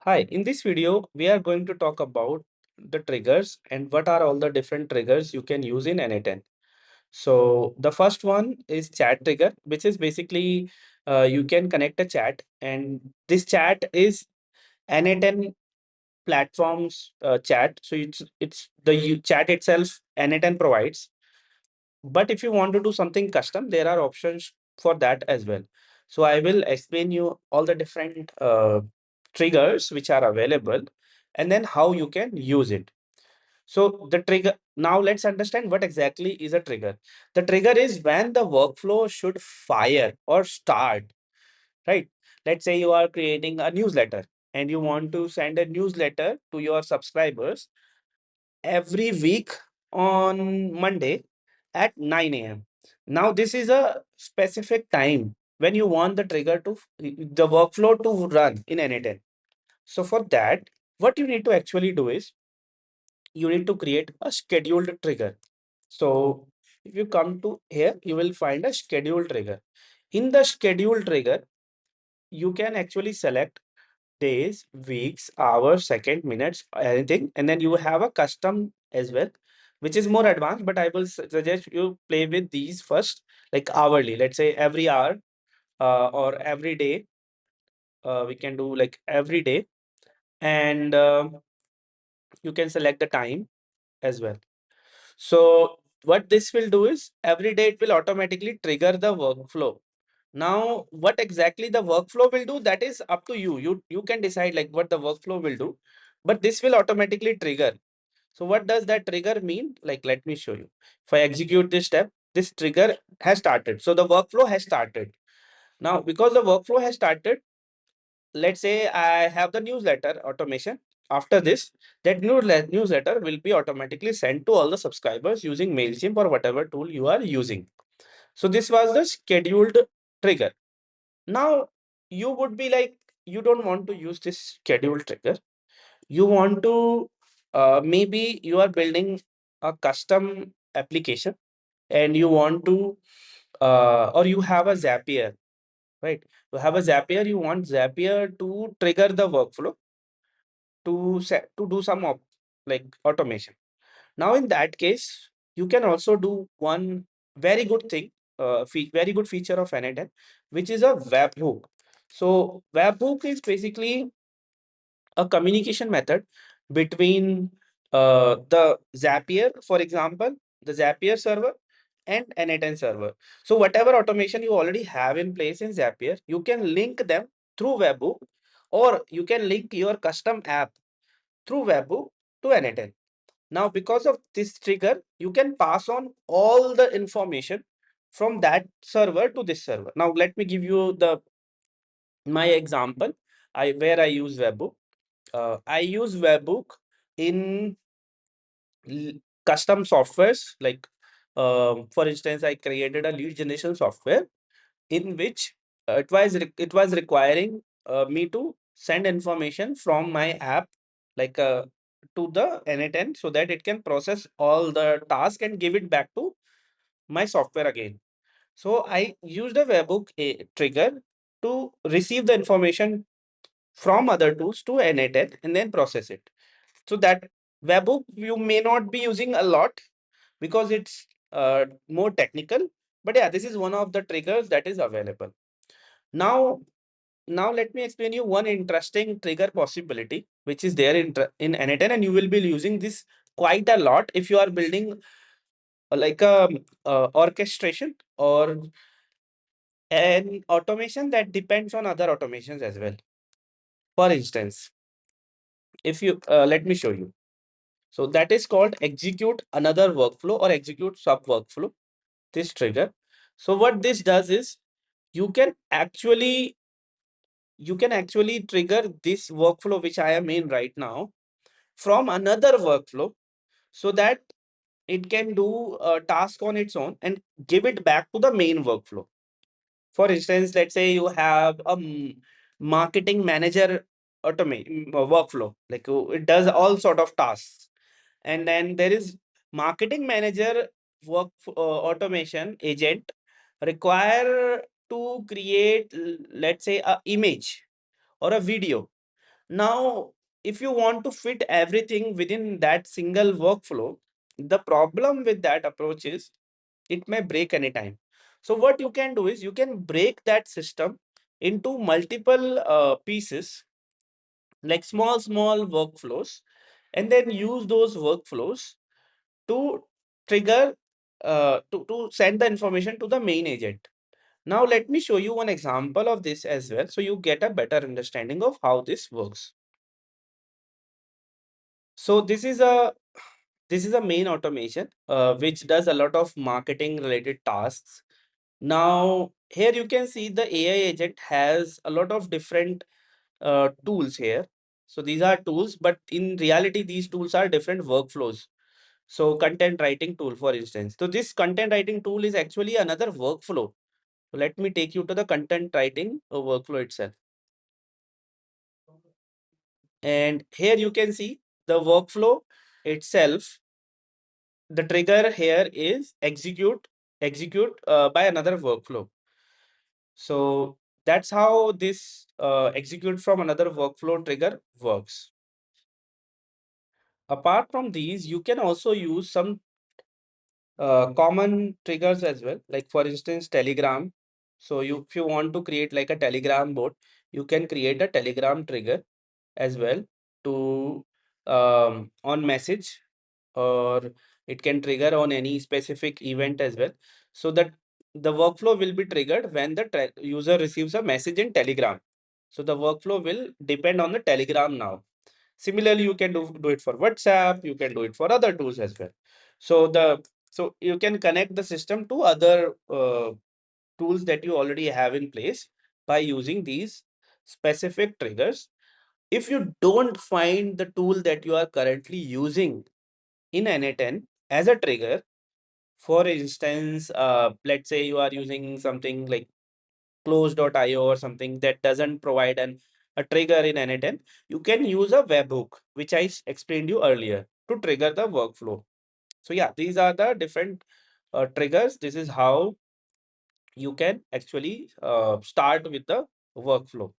Hi, in this video, we are going to talk about the triggers and what are all the different triggers you can use in n8n. So the first one is chat trigger, which is basically you can connect a chat, and this chat is n8n platforms chat. So it's the chat itself n8n provides. But if you want to do something custom, there are options for that as well. So I will explain you all the different triggers which are available and then how you can use it. So the trigger, now let's understand what exactly is a trigger. The trigger is when the workflow should fire or start, right? Let's say you are creating a newsletter and you want to send a newsletter to your subscribers every week on Monday at 9 a.m. Now, this is a specific time when you want the trigger to the workflow to run in n8n. So for that, what you need to actually do is you need to create a scheduled trigger. So if you come to here, you will find a scheduled trigger. In the scheduled trigger, you can actually select days, weeks, hours, second, minutes, anything, and then you have a custom as well, which is more advanced. But I will suggest you play with these first, like hourly. Let's say every hour or every day. We can do like every day, and you can select the time as well. So what this will do is every day it will automatically trigger the workflow. Now, what exactly the workflow will do, that is up to you. You can decide like what the workflow will do, but this will automatically trigger. So what does that trigger mean? Like, let me show you. If I execute this step, this trigger has started. So the workflow has started. Now, because the workflow has started, let's say I have the newsletter automation. After this, that newsletter will be automatically sent to all the subscribers using MailChimp or whatever tool you are using. So this was the scheduled trigger. Now you would be like, you don't want to use this scheduled trigger. You want to, maybe you are building a custom application and you want to, or you have a Zapier, right? You have a Zapier, you want Zapier to trigger the workflow to set to do some like automation. Now in that case, you can also do one very good thing, very good feature of n8n, which is a webhook. So webhook is basically a communication method between the Zapier, for example, the Zapier server and n8n server. So whatever automation you already have in place in Zapier, you can link them through webhook, or you can link your custom app through webhook to n8n. Now, because of this trigger, you can pass on all the information from that server to this server. Now, let me give you the my example. Where I use webhook. I use webhook in custom softwares. Like, for instance, I created a lead generation software in which it was requiring me to send information from my app, like to the n8n, so that it can process all the task and give it back to my software again. So I used a webhook trigger to receive the information from other tools to n8n and then process it. So that webhook you may not be using a lot because it's more technical. But yeah, this is one of the triggers that is available. Now, let me explain you one interesting trigger possibility, which is there in n8n, and you will be using this quite a lot if you are building like a orchestration or an automation that depends on other automations as well. For instance, if you let me show you. So that is called execute another workflow or execute sub workflow. This trigger. So what this does is you can actually trigger this workflow which I am in right now from another workflow, so that it can do a task on its own and give it back to the main workflow. For instance, let's say you have a marketing manager workflow, like it does all sort of tasks, and then there is marketing manager automation agent require to create, let's say, a image or a video. Now, if you want to fit everything within that single workflow, the problem with that approach is it may break anytime. So what you can do is you can break that system into multiple pieces, like small workflows, and then use those workflows to trigger to send the information to the main agent. Now let me show you one example of this as well, so you get a better understanding of how this works. So this is a main automation which does a lot of marketing related tasks. Now here you can see the AI agent has a lot of different tools here. So these are tools, but in reality these tools are different workflows. So content writing tool, for instance. So this content writing tool is actually another workflow. So let me take you to the content writing workflow itself. And here you can see the workflow itself. The trigger here is execute by another workflow. So that's how this execute from another workflow trigger works. Apart from these, you can also use some common triggers as well, like for instance Telegram. So if you want to create like a Telegram bot, you can create a Telegram trigger as well to on message, or it can trigger on any specific event as well, so that the workflow will be triggered when the user receives a message in Telegram. So the workflow will depend on the Telegram now. Similarly, you can do it for WhatsApp, you can do it for other tools as well. So you can connect the system to other tools that you already have in place by using these specific triggers. If you don't find the tool that you are currently using in n8n as a trigger, for instance, let's say you are using something like close.io or something that doesn't provide a trigger in n8n, you can use a webhook, which I explained you earlier, to trigger the workflow. So yeah, these are the different triggers. This is how you can actually start with the workflow.